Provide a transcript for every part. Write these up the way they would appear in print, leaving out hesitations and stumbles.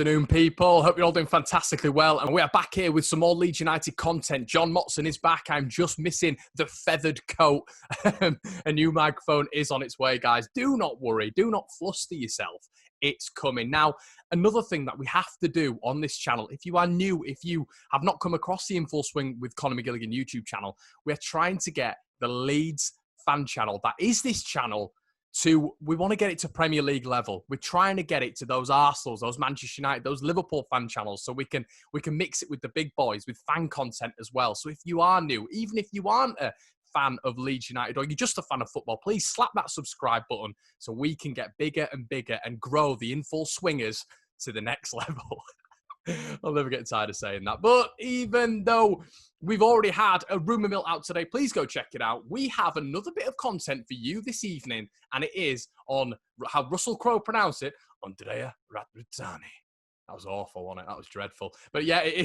afternoon, people. Hope you're all doing fantastically well. And we are back here with some more Leeds United content. John Motson is back. I'm just missing the feathered coat. A new microphone is on its way, guys. Do not worry. Do not fluster yourself. It's coming. Now, another thing that we have to do on this channel, if you are new, if you have not come across the In Full Swing with Conor McGilligan YouTube channel, we're trying to get the Leeds fan channel, that is this channel, we want to get it to Premier League level. We're trying to get it to those Arsenals, those Manchester United, those Liverpool fan channels, so we can mix it with the big boys, with fan content as well. So if you are new, even if you aren't a fan of Leeds United or you're just a fan of football, please slap that subscribe button so we can get bigger and bigger and grow the In Full Swingers to the next level. I'll never get tired of saying that. But even though we've already had a rumour mill out today, please go check it out. We have another bit of content for you this evening, and it is on how Russell Crowe pronounced it, Andrea Radrizzani. That was awful, wasn't it? That was dreadful. But yeah, it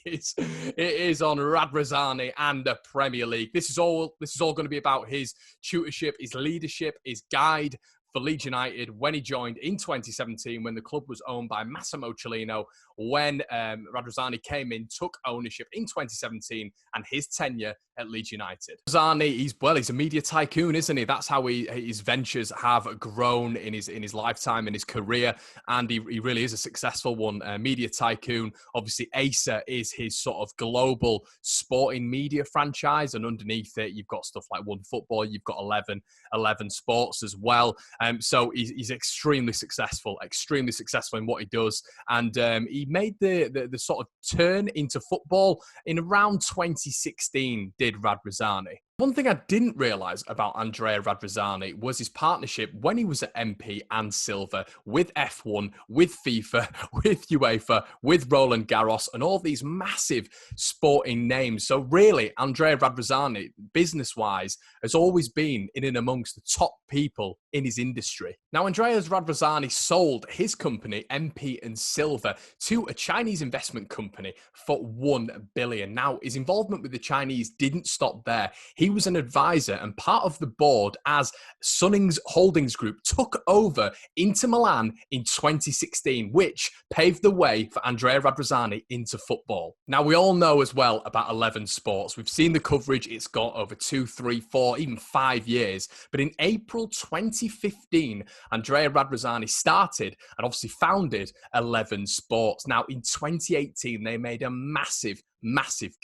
is. It is on Radrizzani and the Premier League. This is all going to be about his tutorship, his leadership, his guide for Leeds United when he joined in 2017, when the club was owned by Massimo Cellino, when Radrizzani came in, took ownership in 2017, and his tenure at Leeds United. Radrizzani, he's a media tycoon, isn't he? That's how his ventures have grown in his lifetime, in his career, and he really is a successful one. Media tycoon. Obviously, Acer is his sort of global sporting media franchise, and underneath it, you've got stuff like One Football, you've got 11 Sports as well. So he's extremely successful in what he does, and he made the sort of turn into football in around 2016. Did Radrizzani. One thing I didn't realise about Andrea Radrizzani was his partnership when he was at MP and Silver with F1, with FIFA, with UEFA, with Roland Garros, and all these massive sporting names. So really, Andrea Radrizzani, business-wise, has always been in and amongst the top people in his industry. Now, Andrea Radrizzani sold his company, MP and Silver, to a Chinese investment company for $1 billion. Now, his involvement with the Chinese didn't stop there. He was an advisor and part of the board as Sunnings Holdings Group took over Inter Milan in 2016, which paved the way for Andrea Radrizzani into football. Now, we all know as well about 11 Sports. We've seen the coverage it's got over 2, 3, 4, even 5 years. But in April 2015, Andrea Radrizzani started and obviously founded 11 Sports. Now, in 2018, they made a massive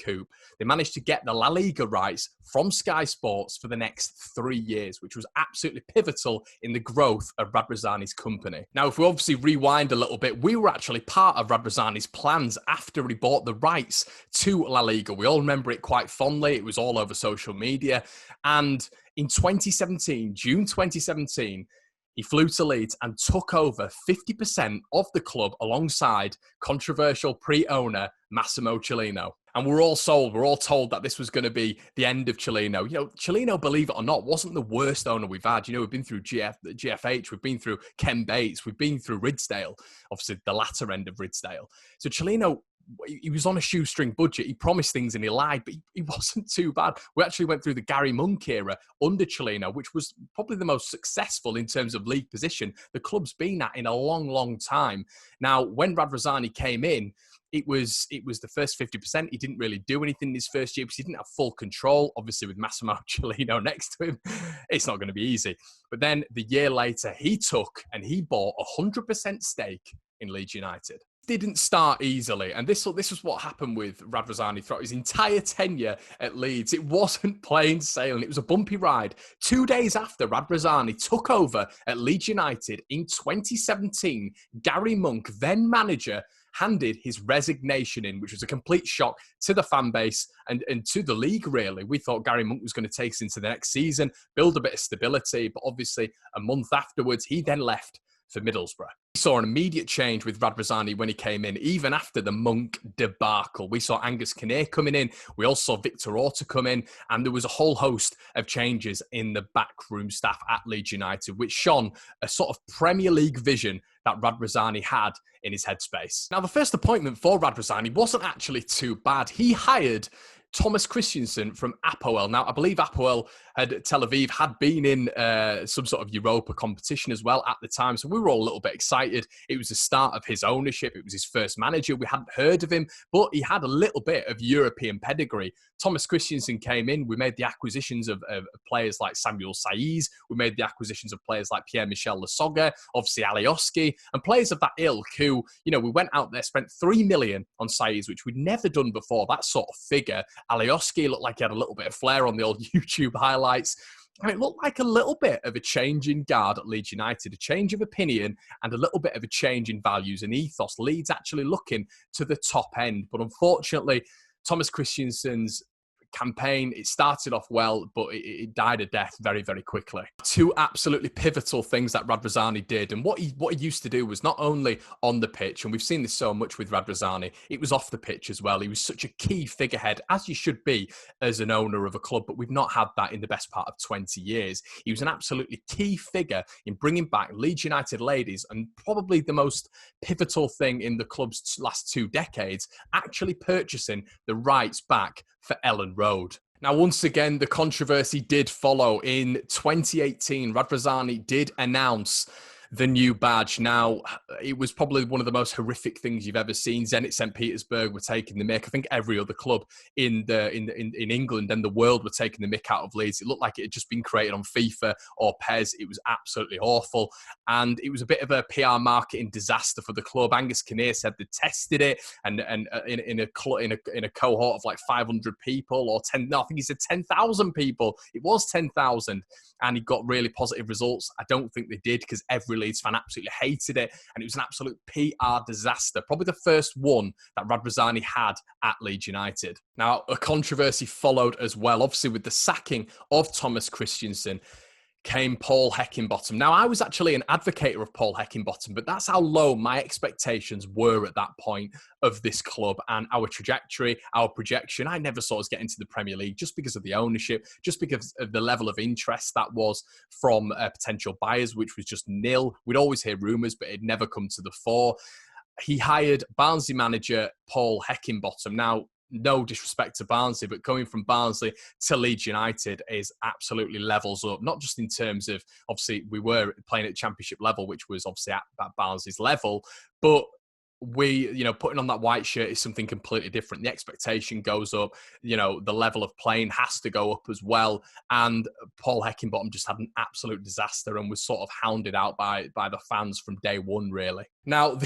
coup. They managed to get the La Liga rights from Sky Sports for the next 3 years, which was absolutely pivotal in the growth of Radrizzani's company. Now, if we obviously rewind a little bit, we were actually part of Radrizzani's plans after he bought the rights to La Liga. We all remember it quite fondly. It was all over social media. And in 2017, June 2017, he flew to Leeds and took over 50% of the club alongside controversial pre-owner Massimo Cellino. And we're all sold. We're all told that this was going to be the end of Cellino. You know, Cellino, believe it or not, wasn't the worst owner we've had. You know, we've been through GFH, we've been through Ken Bates, we've been through Ridsdale, obviously the latter end of Ridsdale. So Cellino, he was on a shoestring budget. He promised things and he lied, but he wasn't too bad. We actually went through the Gary Monk era under Cellino, which was probably the most successful in terms of league position the club's been at in a long, long time. Now, when Radrizzani came in, it was the first 50%. He didn't really do anything in his first year because he didn't have full control. Obviously, with Massimo Cellino next to him, it's not going to be easy. But then the year later, he took and he bought 100% stake in Leeds United. Didn't start easily, and this was what happened with Radrizzani throughout his entire tenure at Leeds. It wasn't plain sailing. It was a bumpy ride. 2 days after Radrizzani took over at Leeds United in 2017, Gary Monk, then manager, handed his resignation in, which was a complete shock to the fan base and to the league, really. We thought Gary Monk was going to take us into the next season, build a bit of stability, but obviously a month afterwards, he then left for Middlesbrough. We saw an immediate change with Radrizzani when he came in, even after the Monk debacle. We saw Angus Kinnear coming in. We also saw Victor Orta come in, and there was a whole host of changes in the backroom staff at Leeds United, which shone a sort of Premier League vision that Radrizzani had in his headspace. Now, the first appointment for Radrizzani wasn't actually too bad. He hired Thomas Christiansen from Apoel. Now, I believe Apoel Tel Aviv had been in some sort of Europa competition as well at the time, so we were all a little bit excited. It was the start of his ownership. It was his first manager. We hadn't heard of him, but he had a little bit of European pedigree. Thomas Christiansen came in. We made the acquisitions of players like Samuel Saiz. We made the acquisitions of players like Pierre-Michel Lasogga, obviously Alioski, and players of that ilk who, you know, we went out there, spent 3 million on Saiz, which we'd never done before, that sort of figure. Alioski looked like he had a little bit of flair on the old YouTube highlights. And it looked like a little bit of a change in guard at Leeds United, a change of opinion and a little bit of a change in values and ethos. Leeds actually looking to the top end. But unfortunately, Thomas Christiansen's campaign, it started off well, but it died a death very, very quickly. Two absolutely pivotal things that Radrizzani did, and what he used to do was not only on the pitch, and we've seen this so much with Radrizzani, it was off the pitch as well. He was such a key figurehead, as you should be as an owner of a club, but we've not had that in the best part of 20 years. He was an absolutely key figure in bringing back Leeds United ladies, and probably the most pivotal thing in the club's last 2 decades, actually purchasing the rights back for Ellen Road. Now, once again, the controversy did follow. In 2018, Radrizzani did announce the new badge. Now, it was probably one of the most horrific things you've ever seen. Zenit St. Petersburg were taking the mick. I think every other club in England and the world were taking the mick out of Leeds. It looked like it had just been created on FIFA or PES. It was absolutely awful. And it was a bit of a PR marketing disaster for the club. Angus Kinnear said they tested it and in a cohort of like 500 people or 10, no, I think he said 10,000 people. It was 10,000. And he got really positive results. I don't think they did, because every Leeds fan absolutely hated it. And it was an absolute PR disaster. Probably the first one that Radrizzani had at Leeds United. Now, a controversy followed as well. Obviously, with the sacking of Thomas Christiansen came Paul Heckingbottom. Now, I was actually an advocate of Paul Heckingbottom, but that's how low my expectations were at that point of this club and our trajectory, our projection. I never saw us get into the Premier League just because of the ownership, just because of the level of interest that was from potential buyers, which was just nil. We'd always hear rumours, but it'd never come to the fore. He hired Barnsley manager Paul Heckingbottom. Now, no disrespect to Barnsley, but going from Barnsley to Leeds United is absolutely levels up. Not just in terms of, obviously, we were playing at championship level, which was obviously at Barnsley's level, but putting on that white shirt is something completely different. The expectation goes up, the level of playing has to go up as well. And Paul Heckingbottom just had an absolute disaster and was sort of hounded out by the fans from day one, really. Now,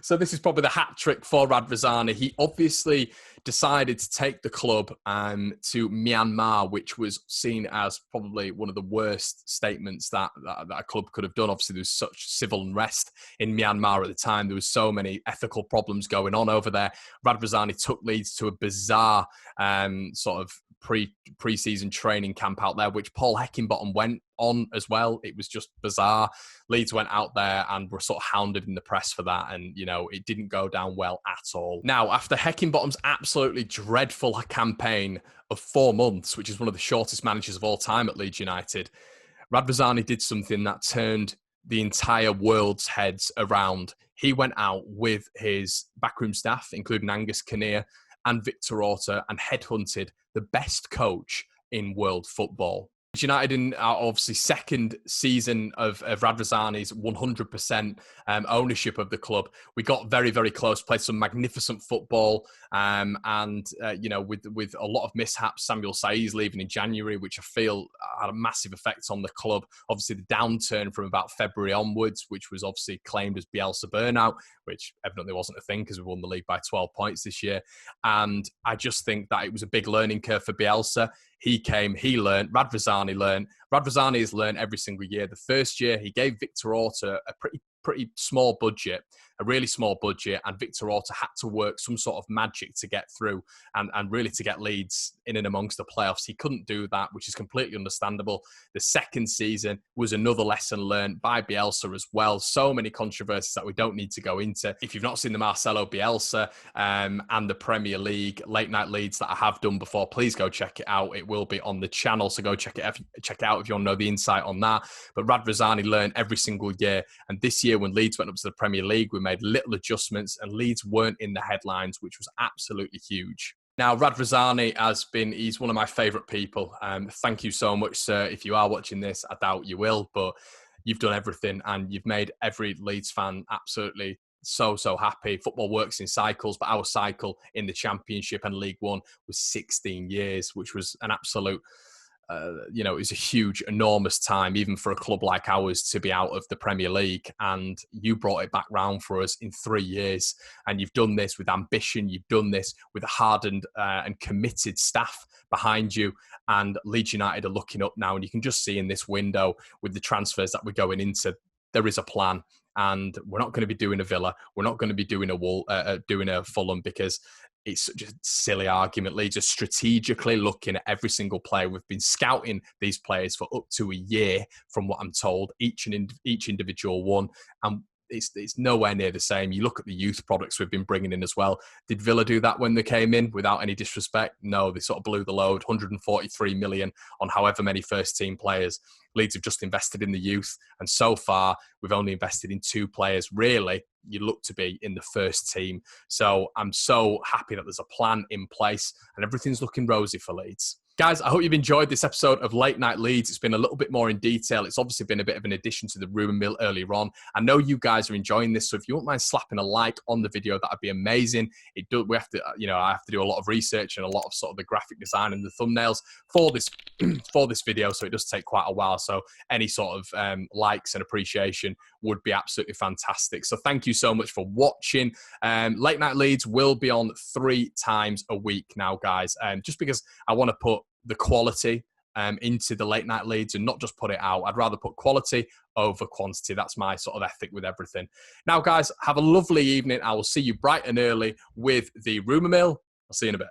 so this is probably the hat trick for Radrizzani. He obviously decided to take the club to Myanmar, which was seen as probably one of the worst statements that a club could have done. Obviously, there was such civil unrest in Myanmar at the time. There was so many ethical problems going on over there. Radrizzani took Leeds to a bizarre sort of pre-season training camp out there, which Paul Heckingbottom went on as well. It was just bizarre. Leeds went out there and were sort of hounded in the press for that, and it didn't go down well at all. Now, after Heckingbottom's absolutely dreadful campaign of 4 months, which is one of the shortest managers of all time at Leeds United, Radrizzani did something that turned the entire world's heads around. He went out with his backroom staff, including Angus Kinnear and Victor Orta, and headhunted the best coach in world football. United in our obviously second season of Radrizzani's 100% ownership of the club. We got very, very close, played some magnificent football, and with a lot of mishaps. Samuel Saiz leaving in January, which I feel had a massive effect on the club. Obviously, the downturn from about February onwards, which was obviously claimed as Bielsa burnout, which evidently wasn't a thing because we won the league by 12 points this year. And I just think that it was a big learning curve for Bielsa. He came, he learned, Radrizzani learned. Radrizzani has learned every single year. The first year, he gave Victor Orta a pretty small budget, a really small budget, and Victor Orta had to work some sort of magic to get through and really to get Leeds in and amongst the playoffs. He couldn't do that, which is completely understandable. The second season was another lesson learned by Bielsa as well. So many controversies that we don't need to go into. If you've not seen the Marcelo Bielsa and the Premier League late night leads that I have done before, please go check it out. It will be on the channel, so go check it out if you want to know the insight on that. But Radrizzani learned every single year, and this year when Leeds went up to the Premier League, we made little adjustments and Leeds weren't in the headlines, which was absolutely huge. Now, Radrizzani he's one of my favourite people. Thank you so much, sir. If you are watching this, I doubt you will, but you've done everything and you've made every Leeds fan absolutely so happy. Football works in cycles, but our cycle in the Championship and League One was 16 years, which was an absolute it was a huge, enormous time, even for a club like ours to be out of the Premier League. And you brought it back round for us in 3 years. And you've done this with ambition. You've done this with a hardened and committed staff behind you. And Leeds United are looking up now. And you can just see in this window with the transfers that we're going into, there is a plan. And we're not going to be doing a Villa. We're not going to be doing a Fulham, because it's such a silly argument. Leeds are strategically looking at every single player. We've been scouting these players for up to a year, from what I'm told, each individual one. And it's nowhere near the same. You look at the youth products we've been bringing in as well. Did Villa do that when they came in, without any disrespect? No, they sort of blew the load, 143 million on however many first team players. Leeds have just invested in the youth, and so far we've only invested in 2 players. Really, you look to be in the first team. So I'm so happy that there's a plan in place and everything's looking rosy for Leeds. Guys, I hope you've enjoyed this episode of Late Night Leeds. It's been a little bit more in detail. It's obviously been a bit of an addition to the rumour mill earlier on. I know you guys are enjoying this, so if you wouldn't mind slapping a like on the video, that'd be amazing. I have to do a lot of research and a lot of sort of the graphic design and the thumbnails for this for this video, so it does take quite a while. So any sort of likes and appreciation would be absolutely fantastic. So thank you so much for watching. Late Night Leeds will be on 3 times a week now, guys, just because I want to put the quality into the Late Night Leeds and not just put it out. I'd rather put quality over quantity. That's my sort of ethic with everything. Now, guys, have a lovely evening. I will see you bright and early with the rumour mill. I'll see you in a bit.